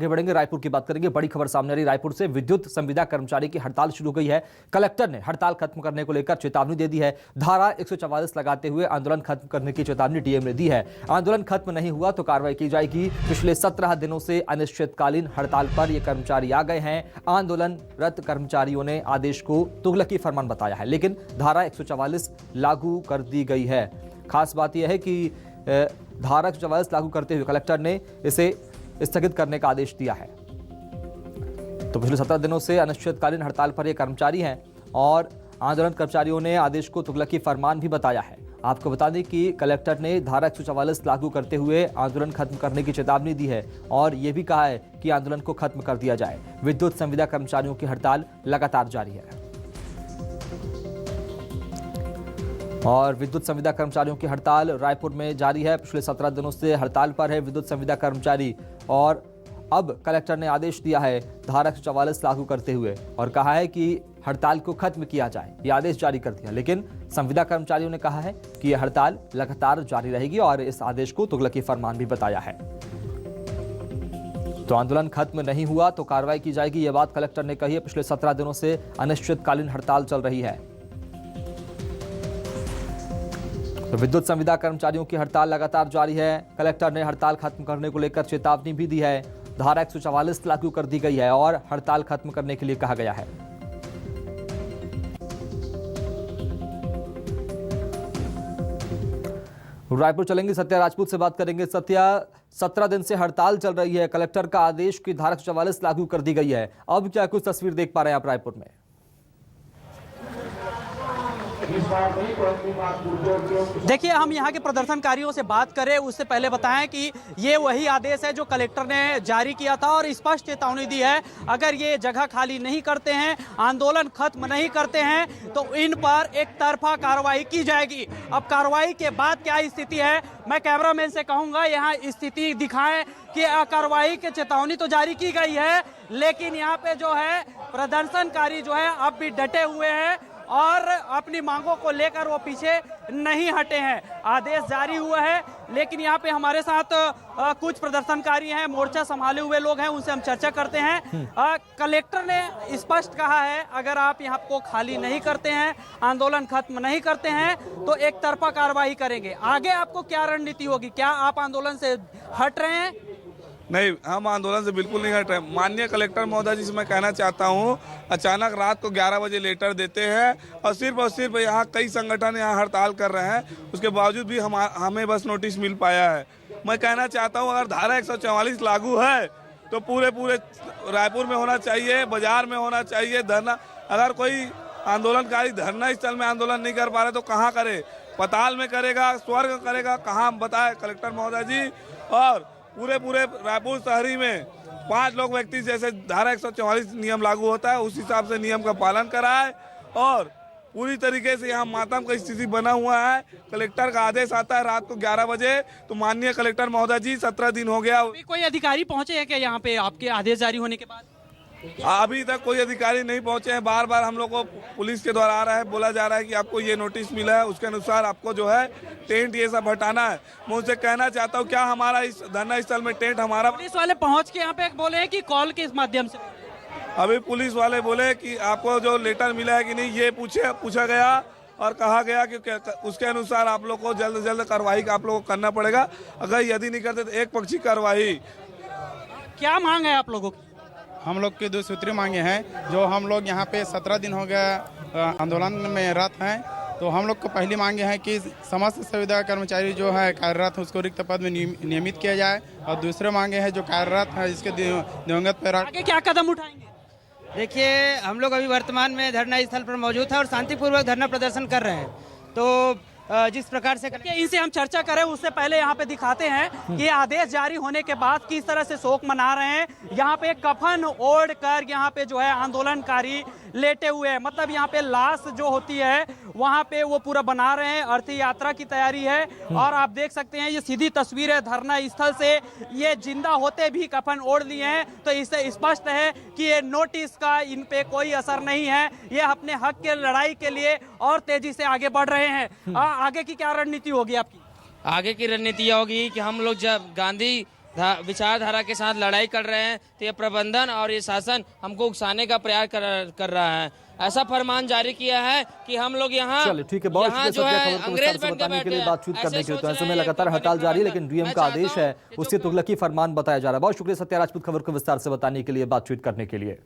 आगे बढ़ेंगे, रायपुर की बात करेंगे। बड़ी खबर सामने आ रही रायपुर से। विद्युत संविदा कर्मचारी की हड़ताल शुरू हो गई है। कलेक्टर ने हड़ताल खत्म करने को लेकर चेतावनी दे दी है। धारा 144 लगाते हुए आंदोलन खत्म करने की चेतावनी डीएम ने दी है। आंदोलन खत्म नहीं हुआ तो कार्रवाई की जाएगी। पिछले 17 दिनों से अनिश्चितकालीन हड़ताल पर ये कर्मचारी आ गए हैं। आंदोलनरत कर्मचारियों ने आदेश को तुगलकी फरमान बताया है, लेकिन धारा 144 लागू कर दी गई है। खास बात यह है कि धारा 144 लागू करते हुए कलेक्टर ने इसे स्थगित करने का आदेश दिया है। तो पिछले 17 दिनों से अनिश्चितकालीन हड़ताल पर ये कर्मचारी हैं और आंदोलन कर्मचारियों ने आदेश को तुगलकी फरमान भी बताया है। आपको बता दें कि कलेक्टर ने धारा 144 लागू करते हुए आंदोलन खत्म करने की चेतावनी दी है और यह भी कहा है कि आंदोलन को खत्म कर दिया जाए। विद्युत संविदा कर्मचारियों की हड़ताल लगातार जारी है और विद्युत संविदा कर्मचारियों की हड़ताल रायपुर में जारी है। पिछले 17 दिनों से हड़ताल पर है विद्युत संविदा कर्मचारी और अब कलेक्टर ने आदेश दिया है धारा 144 लागू करते हुए और कहा है कि हड़ताल को खत्म किया जाए। ये आदेश जारी कर दिया, लेकिन संविदा कर्मचारियों ने कहा है कि यह हड़ताल लगातार जारी रहेगी और इस आदेश को तुगलकी फरमान भी बताया है। तो आंदोलन खत्म नहीं हुआ तो कार्रवाई की जाएगी, यह बात कलेक्टर ने कही है। पिछले 17 दिनों से अनिश्चितकालीन हड़ताल चल रही है। तो विद्युत संविदा कर्मचारियों की हड़ताल लगातार जारी है। कलेक्टर ने हड़ताल खत्म करने को लेकर चेतावनी भी दी है। धारा 144 लागू कर दी गई है और हड़ताल खत्म करने के लिए कहा गया है। रायपुर चलेंगे, सत्या राजपूत से बात करेंगे। सत्या, 17 दिन से हड़ताल चल रही है। कलेक्टर का आदेश की धारा 144 लागू कर दी गई है। अब क्या कुछ तस्वीर देख पा रहे हैं आप रायपुर में? देखिए, हम यहाँ के प्रदर्शनकारियों से बात करें उससे पहले बताएं कि ये वही आदेश है जो कलेक्टर ने जारी किया था और स्पष्ट चेतावनी दी है। अगर ये जगह खाली नहीं करते हैं, आंदोलन खत्म नहीं करते हैं तो इन पर एक तरफा कार्रवाई की जाएगी। अब कार्रवाई के बाद क्या स्थिति है, मैं कैमरामैन से कहूँगा यहाँ स्थिति दिखाएं कि कार्रवाई की चेतावनी तो जारी की गई है, लेकिन यहाँ पे जो है प्रदर्शनकारी जो है अब भी डटे हुए हैं और अपनी मांगों को लेकर वो पीछे नहीं हटे हैं। आदेश जारी हुआ है, लेकिन यहाँ पे हमारे साथ कुछ प्रदर्शनकारी हैं, मोर्चा संभाले हुए लोग हैं, उनसे हम चर्चा करते हैं। कलेक्टर ने स्पष्ट कहा है अगर आप यहाँ को खाली नहीं करते हैं, आंदोलन खत्म नहीं करते हैं तो एक तरफा कार्रवाई करेंगे। आगे आपको क्या रणनीति होगी? क्या आप आंदोलन से हट रहे हैं? नहीं, हम आंदोलन से बिल्कुल नहीं हट रहे। माननीय कलेक्टर महोदय जी से मैं कहना चाहता हूं, अचानक रात को 11 बजे लेटर देते हैं और सिर्फ यहाँ कई संगठन यहाँ हड़ताल कर रहे हैं, उसके बावजूद भी हमें बस नोटिस मिल पाया है। मैं कहना चाहता हूं अगर धारा 144 लागू है तो पूरे रायपुर में होना चाहिए, बाजार में होना चाहिए धरना। अगर कोई आंदोलनकारी धरना स्थल में आंदोलन नहीं कर पा रहे तो कहाँ करे? पताल में करेगा, स्वर्ग करेगा, कहाँ बताए कलेक्टर महोदय जी। और पूरे रायपुर शहरी में 5 लोग व्यक्ति जैसे धारा 144 नियम लागू होता है उस हिसाब से नियम का पालन कराए और पूरी तरीके से यहाँ मातम का स्थिति बना हुआ है। कलेक्टर का आदेश आता है रात को 11 बजे तो माननीय कलेक्टर महोदय जी 17 दिन हो गया। कोई अधिकारी पहुंचे हैं क्या यहाँ पे आपके आदेश जारी होने के बाद? अभी तक कोई अधिकारी नहीं पहुंचे हैं। बार बार हम लोग को पुलिस के द्वारा आ रहा है, बोला जा रहा है कि आपको ये नोटिस मिला है, उसके अनुसार आपको जो है टेंट ये सब हटाना है। मैं उनसे कहना चाहता हूँ क्या हमारा इस धरना स्थल में टेंट हमारा? पुलिस वाले पहुंच के यहाँ पे बोले हैं कि कॉल के माध्यम से? अभी पुलिस वाले बोले कि आपको जो लेटर मिला है कि नहीं ये पूछा गया और कहा गया कि उसके अनुसार आप लोग को जल्द से जल्द कार्रवाई आप लोग को करना पड़ेगा। अगर यदि नहीं करते तो एक पक्षी कार्रवाई। क्या मांग है आप लोगों की? हम लोग की 2 सूत्री मांगे हैं। जो हम लोग यहाँ पे 17 दिन हो गया आंदोलन में रत हैं, तो हम लोग को पहली मांगे हैं कि समस्त संविदा कर्मचारी जो है कार्यरत है उसको रिक्त पद में नियमित किया जाए और दूसरे मांगे हैं जो कार्यरत है इसके दिवंगत पर आगे क्या कदम उठाएंगे? देखिए, हम लोग अभी वर्तमान में धरना स्थल पर मौजूद है और शांतिपूर्वक धरना प्रदर्शन कर रहे हैं। तो जिस प्रकार से इनसे हम चर्चा करें उससे पहले यहाँ पे दिखाते हैं कि आदेश जारी होने के बाद किस तरह से शोक मना रहे हैं। यहाँ पे कफन ओढ़ कर यहाँ पे जो है आंदोलनकारी लेटे हुए हैं, मतलब यहाँ पे लाश जो होती है वहाँ पे वो पूरा बना रहे हैं। अर्थी यात्रा की तैयारी है और आप देख सकते हैं ये सीधी तस्वीर है धरना स्थल से। ये जिंदा होते भी कफन ओढ़ लिए हैं, तो इससे स्पष्ट है कि ये नोटिस का इन पे कोई असर नहीं है। ये अपने हक के लड़ाई के लिए और तेजी से आगे बढ़ रहे हैं। आगे की क्या रणनीति होगी आपकी? आगे की रणनीति होगी कि हम लोग जब गांधी विचारधारा के साथ लड़ाई कर रहे हैं, तो ये प्रबंधन और ये शासन हमको उकसाने का प्रयास कर रहा है। ऐसा फरमान जारी किया है कि हम लोग यहाँ चलिए ठीक है, बहुत शुक्रिया जो सत्या है खबर को अंग्रेज विस्तार से बन के बताने के लिए, बैठे बातचीत हैं। करने के लिए। तो ऐसे ऐसे में सोच रहे लगातार हैं हड़ताल कि जारी है, बने लेकिन बने। डीएम मैं का चाहता आदेश हूं है, कि जो उससे तुगलकी फरमान बताया जा रहा है। बहुत शुक्रिया सत्या राजपूत खबर को विस्तार से बताने के लिए, बातचीत करने के लिए।